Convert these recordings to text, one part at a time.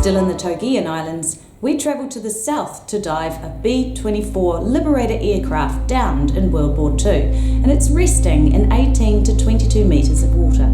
Still in the Togean Islands, we travel to the south to dive a B-24 Liberator aircraft downed in World War II, and it's resting in 18 to 22 metres of water.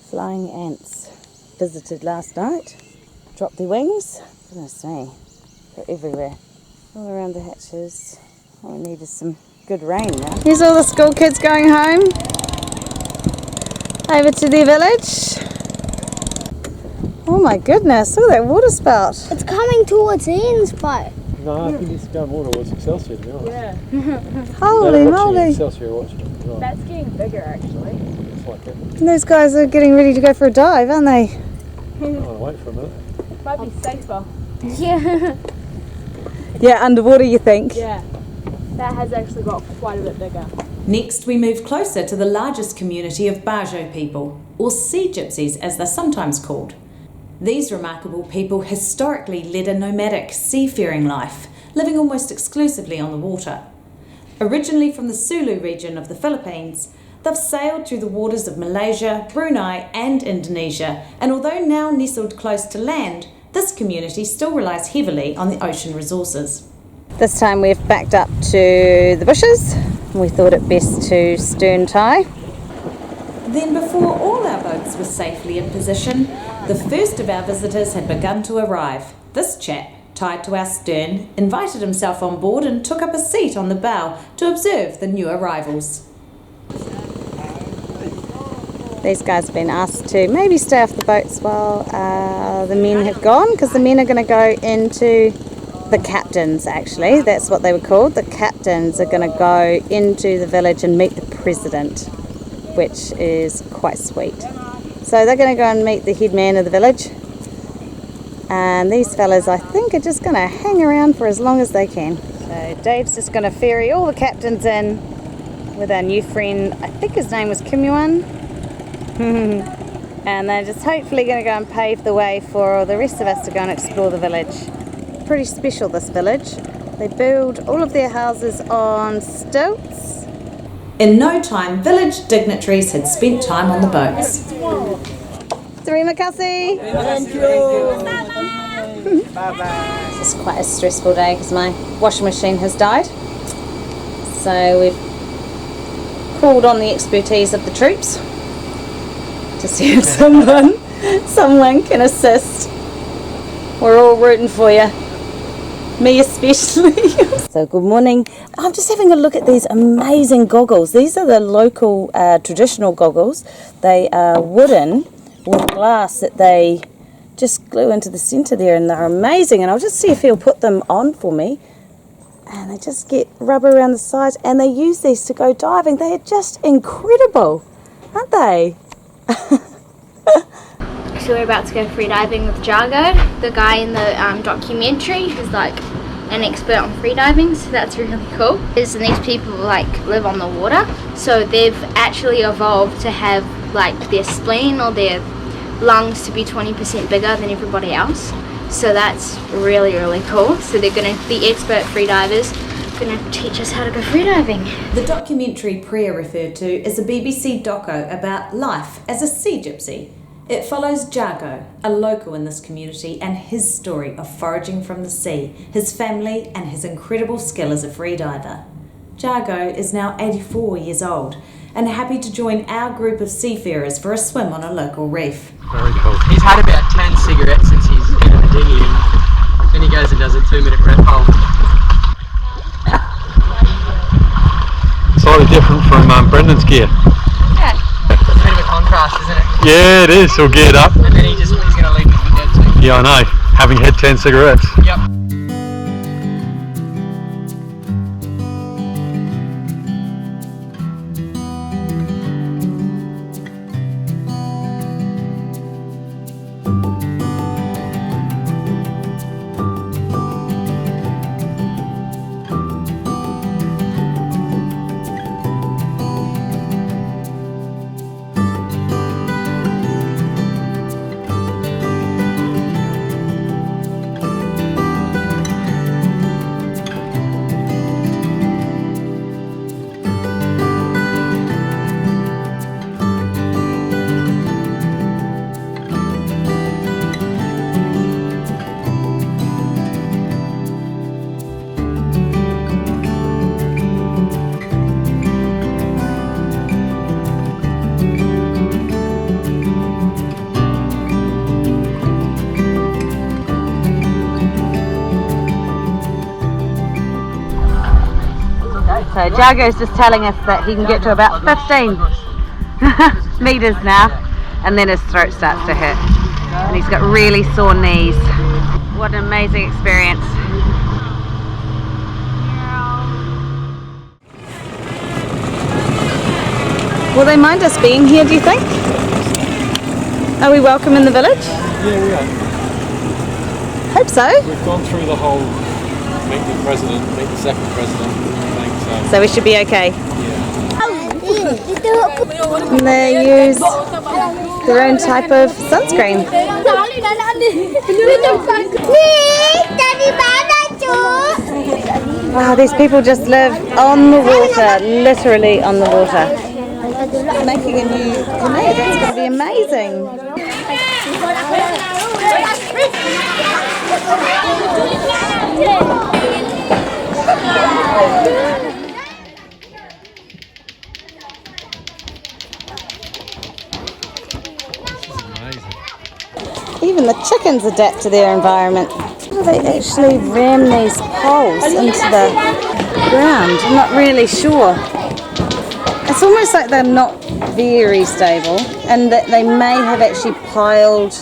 Flying ants visited last night, dropped their wings. Goodness me, they're everywhere, all around the hatches. All we need is some good rain now. Here's all the school kids going home, over to their village. Oh my goodness, look at that water spout. It's coming towards Ian's boat. No, I think it's going more towards Excelsior, to be honest. Yeah. Holy moly. Excelsior watching it. Right. That's getting bigger actually. It's like that. And those guys are getting ready to go for a dive, aren't they? I'll wait for a minute. Might be safer. Yeah. Yeah, underwater you think? Yeah. That has actually got quite a bit bigger. Next, we move closer to the largest community of Bajo People, or sea gypsies as they're sometimes called. These remarkable people historically led a nomadic, seafaring life, living almost exclusively on the water. Originally from the Sulu region of the Philippines, they've sailed through the waters of Malaysia, Brunei and Indonesia, and although now nestled close to land, this community still relies heavily on the ocean resources. This time we've backed up to the bushes. We thought it best to stern tie. Then before all our boats were safely in position, the first of our visitors had begun to arrive. This chap, tied to our stern, invited himself on board and took up a seat on the bow to observe the new arrivals. These guys have been asked to maybe stay off the boats while the men have gone, because the men are going to go into the captains, actually. That's what they were called. The captains are going to go into the village and meet the president, which is quite sweet. So they're going to go and meet the head man of the village. And these fellas, I think, are just going to hang around for as long as they can. So Dave's just going to ferry all the captains in with our new friend. I think his name was Kim Yuan. And they're just hopefully going to go and pave the way for the rest of us to go and explore the village. Pretty special, this village. They build all of their houses on stilts. In no time, village dignitaries had spent time on the boats. Terima kasih. Thank you. Bye-bye. It's quite a stressful day because my washing machine has died. So we've called on the expertise of the troops to see if someone can assist. We're all rooting for you. Me especially. So good morning. I'm just having a look at these amazing goggles. These are the local traditional goggles. They are wooden with glass that they just glue into the centre there, and they're amazing. And I'll just see if he'll put them on for me. And they just get rubber around the sides, and they use these to go diving. They are just incredible, aren't they? So we're about to go freediving with Jago, the guy in the documentary who's like an expert on freediving, so that's really cool. And these people like live on the water, so they've actually evolved to have like their spleen or their lungs to be 20% bigger than everybody else. So that's really, really cool. So they're going to be expert freedivers, going to teach us how to go freediving. The documentary Priya referred to is a BBC doco about life as a sea gypsy. It follows Jago, a local in this community, and his story of foraging from the sea, his family and his incredible skill as a freediver. Jago is now 84 years old and happy to join our group of seafarers for a swim on a local reef. Very cool. He's had about 10 cigarettes since he's been in the dinghy, and then he goes and does a 2-minute prep hole. Slightly different from Brendan's gear. Yeah. It's a bit of a contrast, isn't it? Yeah, it is. All geared up. And then he's going to leave me for dead too. Yeah, I know. Having had 10 cigarettes. Yep. So Jago's just telling us that he can get to about 15 meters now, and then his throat starts to hurt, and he's got really sore knees. What an amazing experience. Will they mind us being here, do you think? Are we welcome in the village? Yeah, we are. Hope so. We've gone through the whole meet the president, meet the second president thing, So we should be okay. yeah. And they use their own type of sunscreen. Wow, these people just live on the water, literally on the water. Making a new canoe, that's going to be amazing. Even the chickens adapt to their environment. Oh, they actually ram these poles into the ground. I'm not really sure. It's almost like they're not very stable, and that they may have actually piled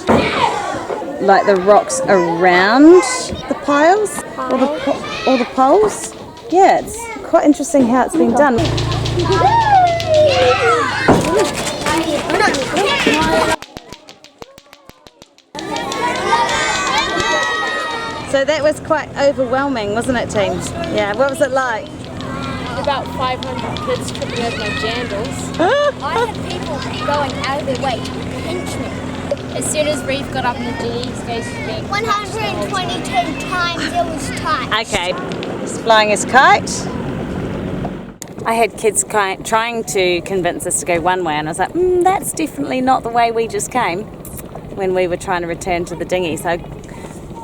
like the rocks around the piles or the poles. Yeah, it's quite interesting how it's been done. So that was quite overwhelming, wasn't it, team? Yeah, what was it like? About 500 kids tripping over my jandals. I had people going out of their way to pinch me. As soon as Reef got up in the dinghy, his face was being 122 times it was tight. Okay, he's flying his kite. I had kids trying to convince us to go one way, and I was like, that's definitely not the way we just came when we were trying to return to the dinghy. So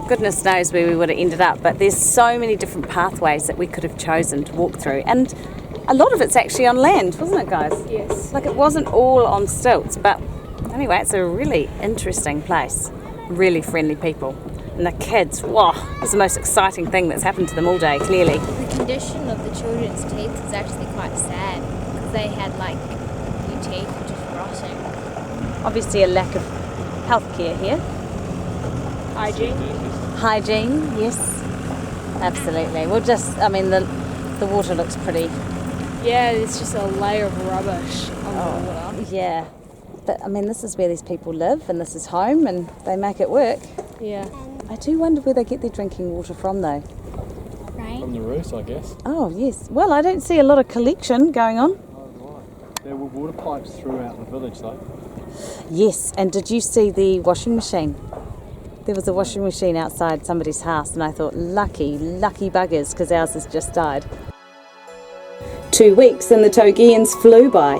goodness knows where we would have ended up, but there's so many different pathways that we could have chosen to walk through, and a lot of it's actually on land, wasn't it, guys? Yes. Like, it wasn't all on stilts, but anyway, it's a really interesting place, really friendly people, and the kids, wow, it's the most exciting thing that's happened to them all day, clearly. The condition of the children's teeth is actually quite sad because they had like new teeth just rotting. Obviously a lack of healthcare here. Hygiene, yes, absolutely. We'll just, I mean, the water looks pretty. Yeah, it's just a layer of rubbish on the water. Yeah, but I mean, this is where these people live, and this is home, and they make it work. Yeah. I do wonder where they get their drinking water from, though. From the roofs, I guess. Oh, yes. Well, I don't see a lot of collection going on. Oh, right. There were water pipes throughout the village, though. Yes, and did you see the washing machine? There was a washing machine outside somebody's house, and I thought, lucky buggers, because ours has just died. 2 weeks and the Togeans flew by.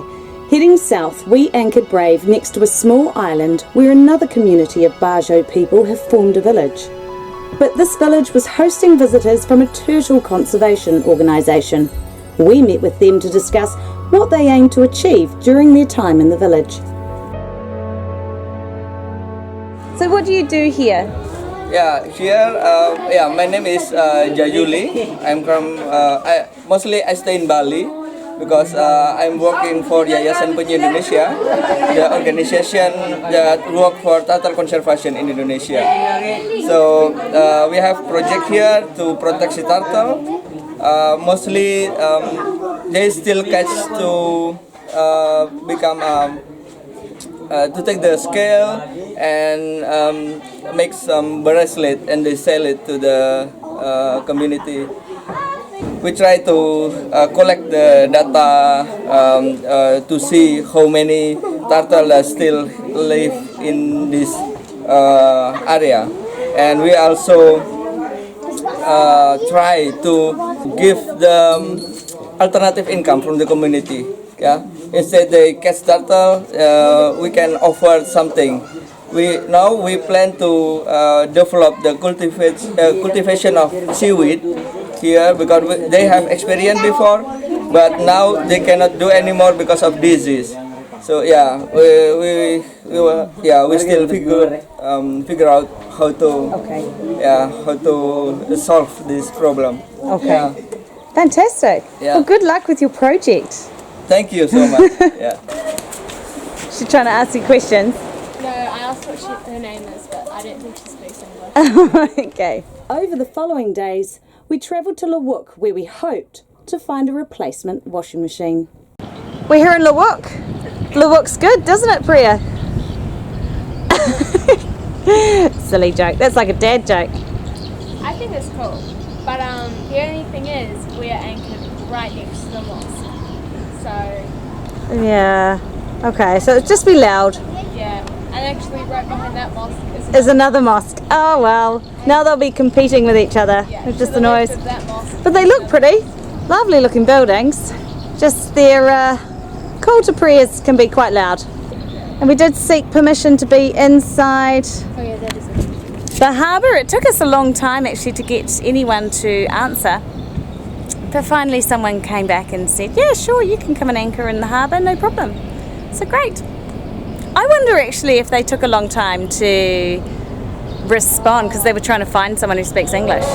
Heading south, we anchored brave next to a small island where another community of Bajo people have formed a village. But this village was hosting visitors from a turtle conservation organisation. We met with them to discuss what they aim to achieve during their time in the village. So what do you do here? Here, my name is Jago. I'm from, I stay in Bali because I'm working for Yayasan Penyu Indonesia, the organization that work for turtle conservation in Indonesia. So we have project here to protect the turtle. Mostly they still catch to become to take the scale and make some bracelet and they sell it to the community. We try to collect the data to see how many turtles still live in this area, and we also try to give them alternative income from the community. Yeah, instead they catch turtle, we can offer something. We plan to develop the cultivation of seaweed here because they have experience before, but now they cannot do anymore because of disease. So yeah, we still figure out how to solve this problem. Okay, Yeah. fantastic. Yeah. Well, good luck with your project. Thank you so much. Yeah. She's trying to ask you questions. No, I asked what her name is, but I don't think she speaks English. Okay. Over the following days, we travelled to Lawuk where we hoped to find a replacement washing machine. We're here in Lawuk. Lawuk's good, doesn't it, Priya? Silly joke. That's like a dad joke. I think it's cool, but the only thing is we're anchored right next to the mosque. So Yeah. Okay, so just be loud. yeah, and actually right behind that mosque Is another mosque. Oh well. Now they'll be competing with each other. yeah, It's to just the the left noise. of that mosque. But they look pretty. Lovely looking buildings. Just their call to prayers can be quite loud. And we did seek permission to be inside Oh yeah, that is it. the harbour. It took us a long time actually to get anyone to answer. But finally someone came back and said, yeah, sure, you can come and anchor in the harbour, no problem. So great. I wonder actually if they took a long time to respond because they were trying to find someone who speaks English.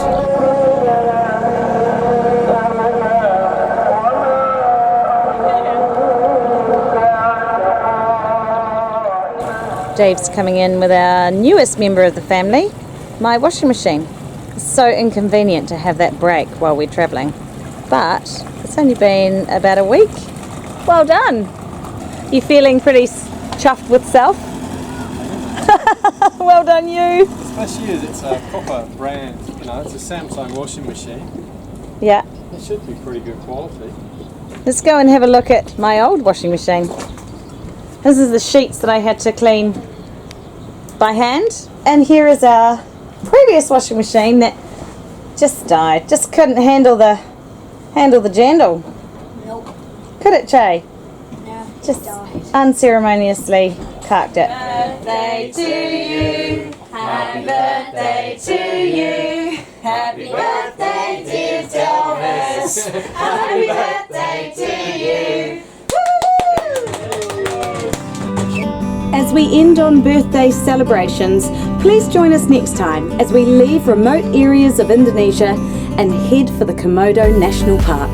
Dave's coming in with our newest member of the family, my washing machine. It's so inconvenient to have that break while we're travelling, but it's only been about a week. Well done. You feeling pretty chuffed with self? Well done you. Especially as it's a proper brand, you know, it's a Samsung washing machine. Yeah. It should be pretty good quality. Let's go and have a look at my old washing machine. This is the sheets that I had to clean by hand. And here is our previous washing machine that just died. Just couldn't handle the jandle. Nope. Could it, Che? No, Just unceremoniously carked it. Birthday to you. Happy birthday to you. Happy birthday, dear Thomas. Happy birthday to you. As we end on birthday celebrations, please join us next time as we leave remote areas of Indonesia and head for the Komodo National Park.